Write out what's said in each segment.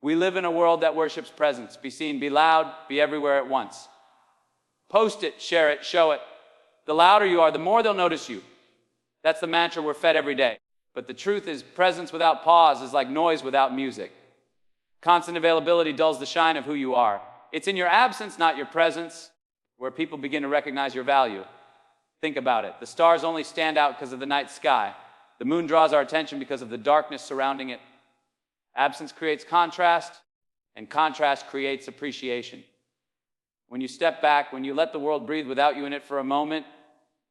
We live in a world that worships presence. Be seen, be loud, be everywhere at once. Post it, share it, show it. The louder you are, the more they'll notice you. That's the mantra we're fed every day. But the truth is, presence without pause is like noise without music. Constant availability dulls the shine of who you are. It's in your absence, not your presence, where people begin to recognize your value. Think about it. The stars only stand out because of the night sky. The moon draws our attention because of the darkness surrounding it. Absence creates contrast, and contrast creates appreciation. When you step back, when you let the world breathe without you in it for a moment,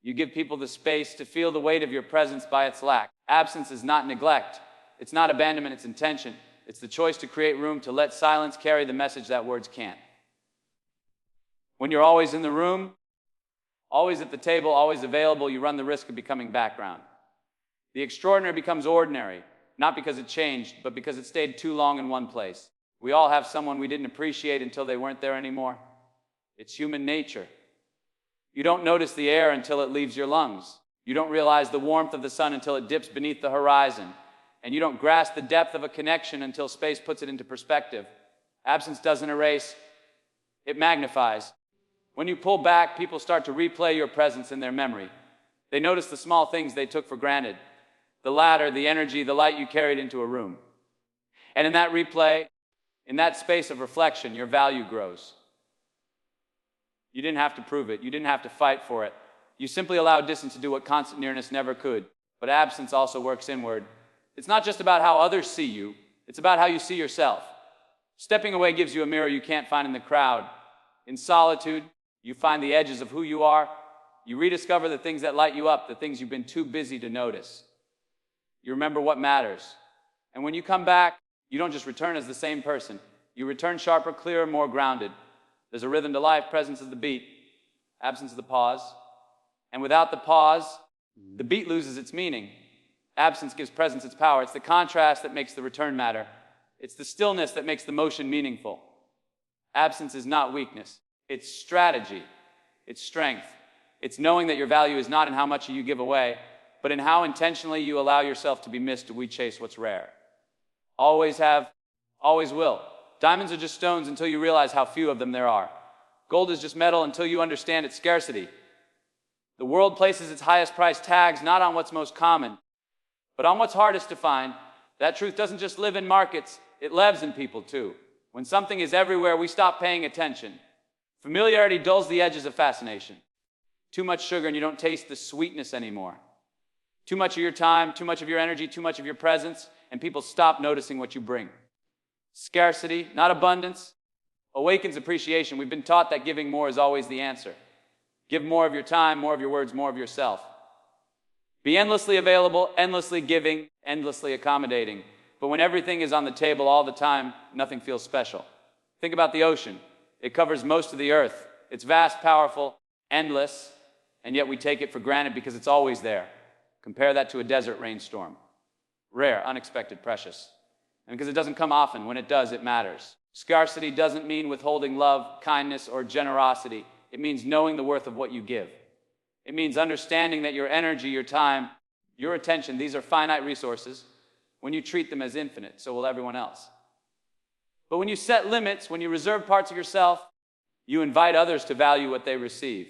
you give people the space to feel the weight of your presence by its lack. Absence is not neglect. It's not abandonment, it's intention. It's the choice to create room to let silence carry the message that words can't. When you're always in the room, always at the table, always available, you run the risk of becoming background. The extraordinary becomes ordinary, not because it changed, but because it stayed too long in one place. We all have someone we didn't appreciate until they weren't there anymore. It's human nature. You don't notice the air until it leaves your lungs. You don't realize the warmth of the sun until it dips beneath the horizon. And you don't grasp the depth of a connection until space puts it into perspective. Absence doesn't erase, it magnifies. When you pull back, people start to replay your presence in their memory. They notice the small things they took for granted. The ladder, the energy, the light you carried into a room. And in that replay, in that space of reflection, your value grows. You didn't have to prove it. You didn't have to fight for it. You simply allowed distance to do what constant nearness never could. But absence also works inward. It's not just about how others see you. It's about how you see yourself. Stepping away gives you a mirror you can't find in the crowd. In solitude, you find the edges of who you are. You rediscover the things that light you up, the things you've been too busy to notice. You remember what matters. And when you come back, you don't just return as the same person. You return sharper, clearer, more grounded. There's a rhythm to life. Presence is the beat, absence is the pause. And without the pause, the beat loses its meaning. Absence gives presence its power. It's the contrast that makes the return matter. It's the stillness that makes the motion meaningful. Absence is not weakness. It's strategy. It's strength. It's knowing that your value is not in how much you give away, but in how intentionally you allow yourself to be missed. We chase what's rare. Always have, always will. Diamonds are just stones until you realize how few of them there are. Gold is just metal until you understand its scarcity. The world places its highest price tags not on what's most common, but on what's hardest to find. That truth doesn't just live in markets, it lives in people too. When something is everywhere, we stop paying attention. Familiarity dulls the edges of fascination. Too much sugar and you don't taste the sweetness anymore. Too much of your time, too much of your energy, too much of your presence, and people stop noticing what you bring. Scarcity, not abundance, awakens appreciation. We've been taught that giving more is always the answer. Give more of your time, more of your words, more of yourself. Be endlessly available, endlessly giving, endlessly accommodating. But when everything is on the table all the time, nothing feels special. Think about the ocean. It covers most of the earth. It's vast, powerful, endless, and yet we take it for granted because it's always there. Compare that to a desert rainstorm. Rare, unexpected, precious. And because it doesn't come often, when it does, it matters. Scarcity doesn't mean withholding love, kindness, or generosity. It means knowing the worth of what you give. It means understanding that your energy, your time, your attention, these are finite resources. When you treat them as infinite, so will everyone else. But when you set limits, when you reserve parts of yourself, you invite others to value what they receive.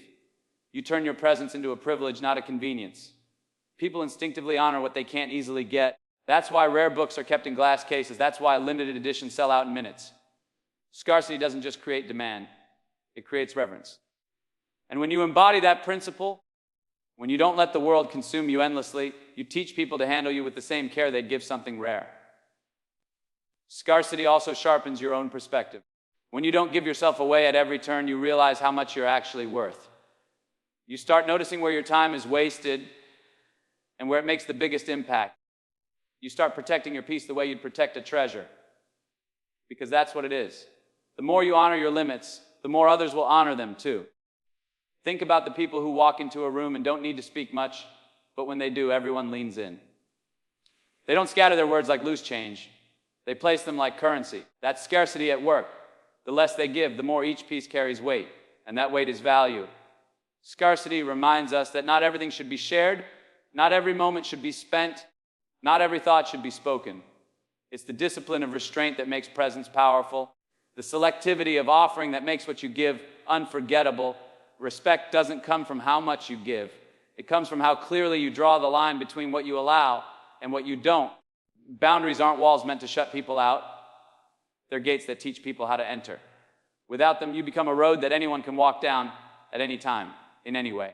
You turn your presence into a privilege, not a convenience. People instinctively honor what they can't easily get. That's why rare books are kept in glass cases. That's why limited editions sell out in minutes. Scarcity doesn't just create demand, it creates reverence. And when you embody that principle, when you don't let the world consume you endlessly, you teach people to handle you with the same care they'd give something rare. Scarcity also sharpens your own perspective. When you don't give yourself away at every turn, you realize how much you're actually worth. You start noticing where your time is wasted and where it makes the biggest impact. You start protecting your peace the way you'd protect a treasure, because that's what it is. The more you honor your limits, the more others will honor them too. Think about the people who walk into a room and don't need to speak much, but when they do, everyone leans in. They don't scatter their words like loose change. They place them like currency. That's scarcity at work. The less they give, the more each piece carries weight, and that weight is value. Scarcity reminds us that not everything should be shared, not every moment should be spent, not every thought should be spoken. It's the discipline of restraint that makes presence powerful. The selectivity of offering that makes what you give unforgettable. Respect doesn't come from how much you give. It comes from how clearly you draw the line between what you allow and what you don't. Boundaries aren't walls meant to shut people out. They're gates that teach people how to enter. Without them, you become a road that anyone can walk down at any time, in any way.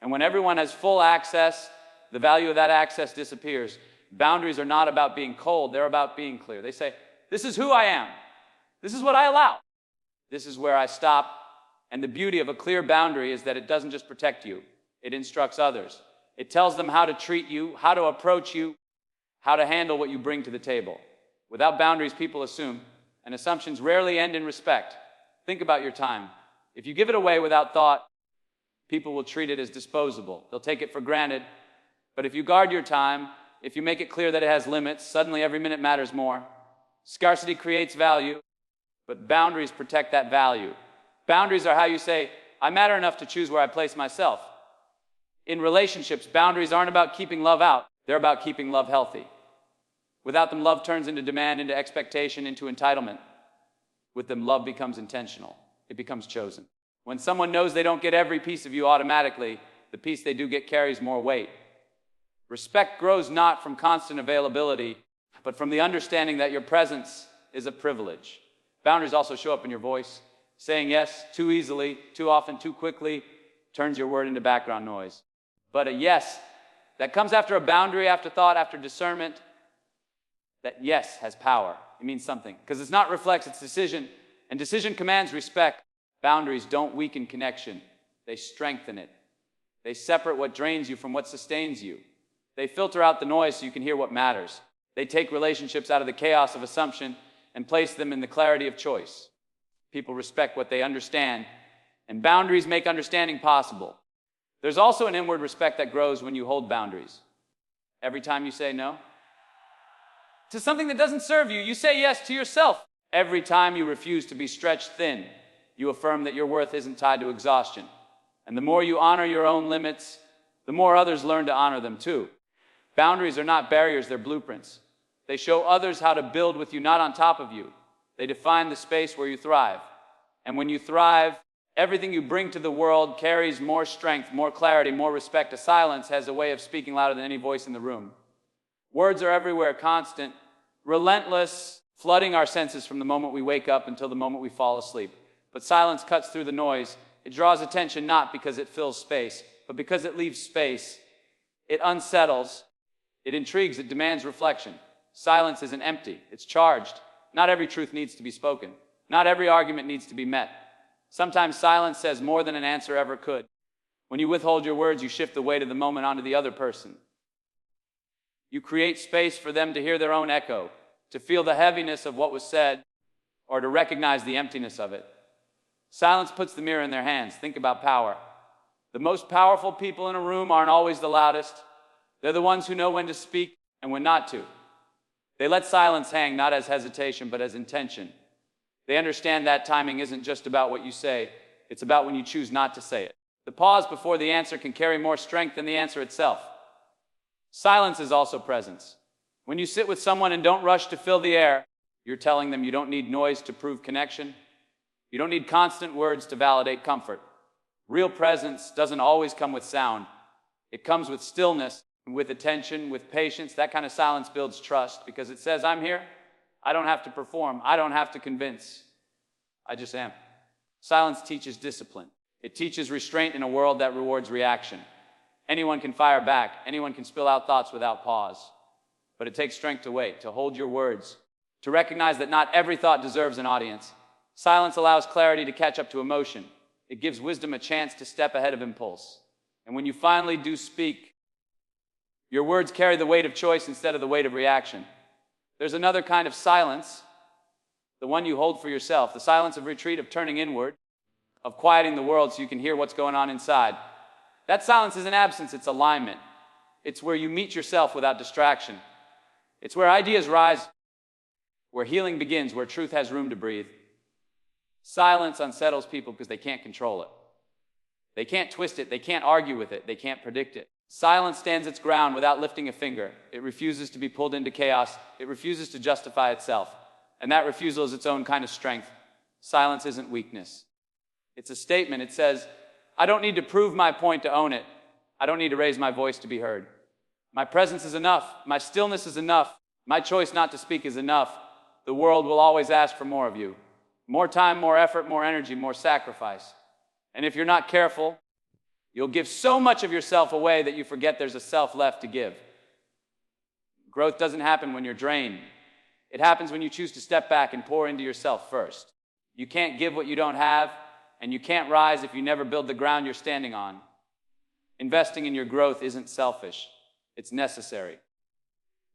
And when everyone has full access, the value of that access disappears. Boundaries are not about being cold, they're about being clear. They say, this is who I am. This is what I allow. This is where I stop. And the beauty of a clear boundary is that it doesn't just protect you, it instructs others. It tells them how to treat you, how to approach you, how to handle what you bring to the table. Without boundaries, people assume, and assumptions rarely end in respect. Think about your time. If you give it away without thought, people will treat it as disposable. They'll take it for granted. But if you guard your time, if you make it clear that it has limits, suddenly every minute matters more. Scarcity creates value, but boundaries protect that value. Boundaries are how you say, I matter enough to choose where I place myself. In relationships, boundaries aren't about keeping love out. They're about keeping love healthy. Without them, love turns into demand, into expectation, into entitlement. With them, love becomes intentional. It becomes chosen. When someone knows they don't get every piece of you automatically, the piece they do get carries more weight. Respect grows not from constant availability, but from the understanding that your presence is a privilege. Boundaries also show up in your voice. Saying yes too easily, too often, too quickly turns your word into background noise. But a yes that comes after a boundary, after thought, after discernment, that yes has power. It means something. Because it's not reflex, it's decision. And decision commands respect. Boundaries don't weaken connection. They strengthen it. They separate what drains you from what sustains you. They filter out the noise so you can hear what matters. They take relationships out of the chaos of assumption and place them in the clarity of choice. People respect what they understand, and boundaries make understanding possible. There's also an inward respect that grows when you hold boundaries. Every time you say no to something that doesn't serve you, you say yes to yourself. Every time you refuse to be stretched thin, you affirm that your worth isn't tied to exhaustion. And the more you honor your own limits, the more others learn to honor them too. Boundaries are not barriers, they're blueprints. They show others how to build with you, not on top of you. They define the space where you thrive. And when you thrive, everything you bring to the world carries more strength, more clarity, more respect. A silence has a way of speaking louder than any voice in the room. Words are everywhere, constant, relentless, flooding our senses from the moment we wake up until the moment we fall asleep. But silence cuts through the noise. It draws attention not because it fills space, but because it leaves space. It unsettles, it intrigues, it demands reflection. Silence isn't empty, it's charged. Not every truth needs to be spoken. Not every argument needs to be met. Sometimes silence says more than an answer ever could. When you withhold your words, you shift the weight of the moment onto the other person. You create space for them to hear their own echo, to feel the heaviness of what was said, or to recognize the emptiness of it. Silence puts the mirror in their hands. Think about power. The most powerful people in a room aren't always the loudest. They're the ones who know when to speak and when not to. They let silence hang not as hesitation, but as intention. They understand that timing isn't just about what you say, it's about when you choose not to say it. The pause before the answer can carry more strength than the answer itself. Silence is also presence. When you sit with someone and don't rush to fill the air, you're telling them you don't need noise to prove connection. You don't need constant words to validate comfort. Real presence doesn't always come with sound. It comes with stillness, with attention, with patience. That kind of silence builds trust because it says, I'm here. I don't have to perform. I don't have to convince. I just am. Silence teaches discipline. It teaches restraint in a world that rewards reaction. Anyone can fire back. Anyone can spill out thoughts without pause. But it takes strength to wait, to hold your words, to recognize that not every thought deserves an audience. Silence allows clarity to catch up to emotion. It gives wisdom a chance to step ahead of impulse. And when you finally do speak, your words carry the weight of choice instead of the weight of reaction. There's another kind of silence, the one you hold for yourself, the silence of retreat, of turning inward, of quieting the world so you can hear what's going on inside. That silence isn't absence, it's alignment. It's where you meet yourself without distraction. It's where ideas rise, where healing begins, where truth has room to breathe. Silence unsettles people because they can't control it. They can't twist it, they can't argue with it, they can't predict it. Silence stands its ground without lifting a finger. It refuses to be pulled into chaos. It refuses to justify itself. And that refusal is its own kind of strength. Silence isn't weakness. It's a statement. It says, I don't need to prove my point to own it. I don't need to raise my voice to be heard. My presence is enough. My stillness is enough. My choice not to speak is enough. The world will always ask for more of you. More time, more effort, more energy, more sacrifice. And if you're not careful, you'll give so much of yourself away that you forget there's a self left to give. Growth doesn't happen when you're drained. It happens when you choose to step back and pour into yourself first. You can't give what you don't have, and you can't rise if you never build the ground you're standing on. Investing in your growth isn't selfish. It's necessary.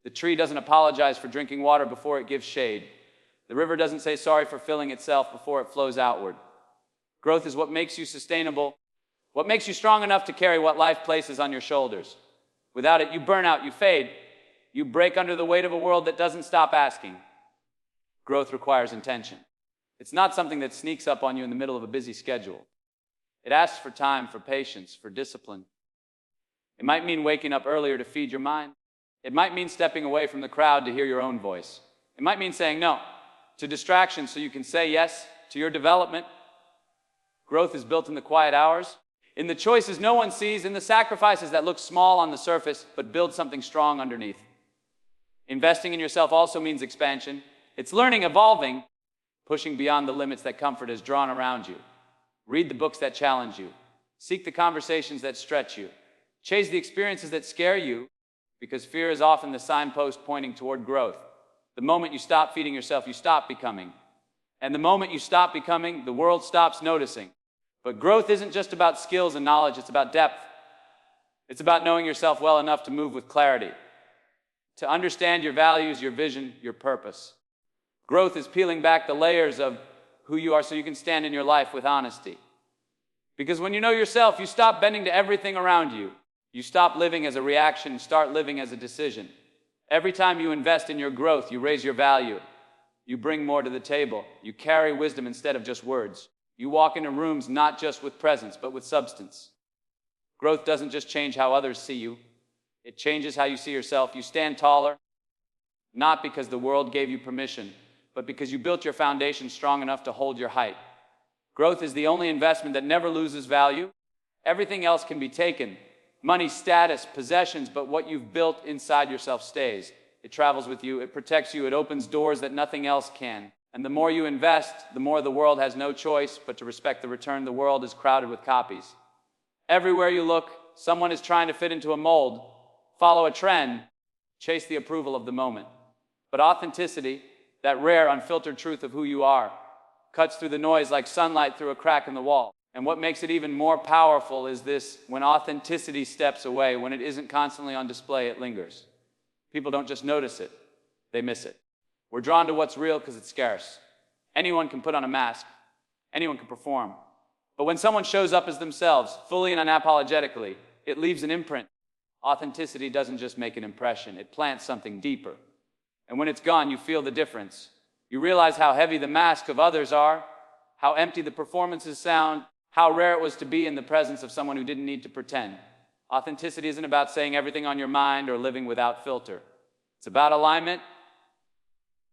The tree doesn't apologize for drinking water before it gives shade. The river doesn't say sorry for filling itself before it flows outward. Growth is what makes you sustainable, what makes you strong enough to carry what life places on your shoulders. Without it, you burn out, you fade. You break under the weight of a world that doesn't stop asking. Growth requires intention. It's not something that sneaks up on you in the middle of a busy schedule. It asks for time, for patience, for discipline. It might mean waking up earlier to feed your mind. It might mean stepping away from the crowd to hear your own voice. It might mean saying no to distractions so you can say yes to your development. Growth is built in the quiet hours, in the choices no one sees, in the sacrifices that look small on the surface but build something strong underneath. Investing in yourself also means expansion. It's learning, evolving, pushing beyond the limits that comfort has drawn around you. Read the books that challenge you. Seek the conversations that stretch you. Chase the experiences that scare you, because fear is often the signpost pointing toward growth. The moment you stop feeding yourself, you stop becoming. And the moment you stop becoming, the world stops noticing. But growth isn't just about skills and knowledge, it's about depth. It's about knowing yourself well enough to move with clarity, to understand your values, your vision, your purpose. Growth is peeling back the layers of who you are so you can stand in your life with honesty. Because when you know yourself, you stop bending to everything around you. You stop living as a reaction and start living as a decision. Every time you invest in your growth, you raise your value. You bring more to the table. You carry wisdom instead of just words. You walk into rooms not just with presence, but with substance. Growth doesn't just change how others see you. It changes how you see yourself. You stand taller, not because the world gave you permission, but because you built your foundation strong enough to hold your height. Growth is the only investment that never loses value. Everything else can be taken. Money, status, possessions, but what you've built inside yourself stays. It travels with you, it protects you, it opens doors that nothing else can. And the more you invest, the more the world has no choice but to respect the return. The world is crowded with copies. Everywhere you look, someone is trying to fit into a mold, follow a trend, chase the approval of the moment. But authenticity, that rare, unfiltered truth of who you are, cuts through the noise like sunlight through a crack in the wall. And what makes it even more powerful is this: when authenticity steps away, when it isn't constantly on display, it lingers. People don't just notice it, they miss it. We're drawn to what's real because it's scarce. Anyone can put on a mask. Anyone can perform. But when someone shows up as themselves, fully and unapologetically, it leaves an imprint. Authenticity doesn't just make an impression, it plants something deeper. And when it's gone, you feel the difference. You realize how heavy the mask of others are, how empty the performances sound, how rare it was to be in the presence of someone who didn't need to pretend. Authenticity isn't about saying everything on your mind or living without filter. It's about alignment.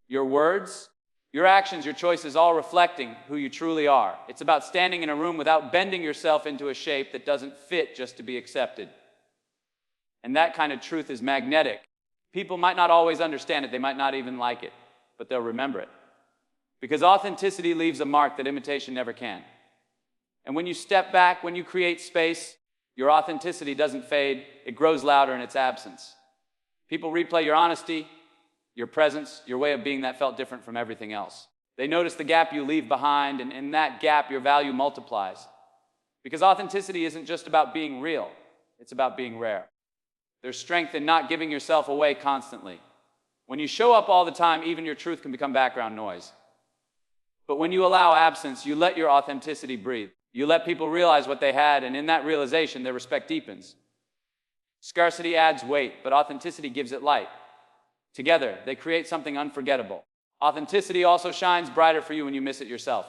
Your words, your actions, your choices, all reflecting who you truly are. It's about standing in a room without bending yourself into a shape that doesn't fit just to be accepted. And that kind of truth is magnetic. People might not always understand it, they might not even like it, but they'll remember it. Because authenticity leaves a mark that imitation never can. And when you step back, when you create space, your authenticity doesn't fade, it grows louder in its absence. People replay your honesty, your presence, your way of being that felt different from everything else. They notice the gap you leave behind, and in that gap, your value multiplies. Because authenticity isn't just about being real, it's about being rare. There's strength in not giving yourself away constantly. When you show up all the time, even your truth can become background noise. But when you allow absence, you let your authenticity breathe. You let people realize what they had, and in that realization, their respect deepens. Scarcity adds weight, but authenticity gives it light. Together, they create something unforgettable. Authenticity also shines brighter for you when you miss it yourself.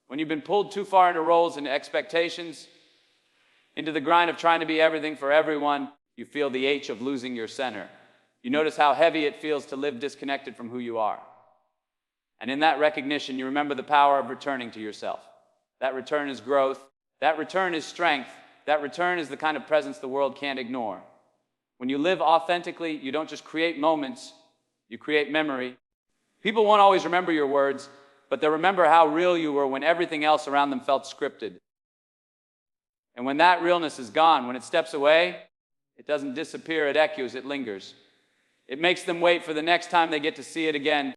When you've been pulled too far into roles and expectations, Into the grind of trying to be everything for everyone, you feel the ache of losing your center. You notice how heavy it feels to live disconnected from who you are. And in that recognition, you remember the power of returning to yourself. That return is growth. That return is strength. That return is the kind of presence the world can't ignore. When you live authentically, you don't just create moments, you create memory. People won't always remember your words, but they'll remember how real you were when everything else around them felt scripted. And when that realness is gone, when it steps away, it doesn't disappear, it echoes, it lingers. It makes them wait for the next time they get to see it again.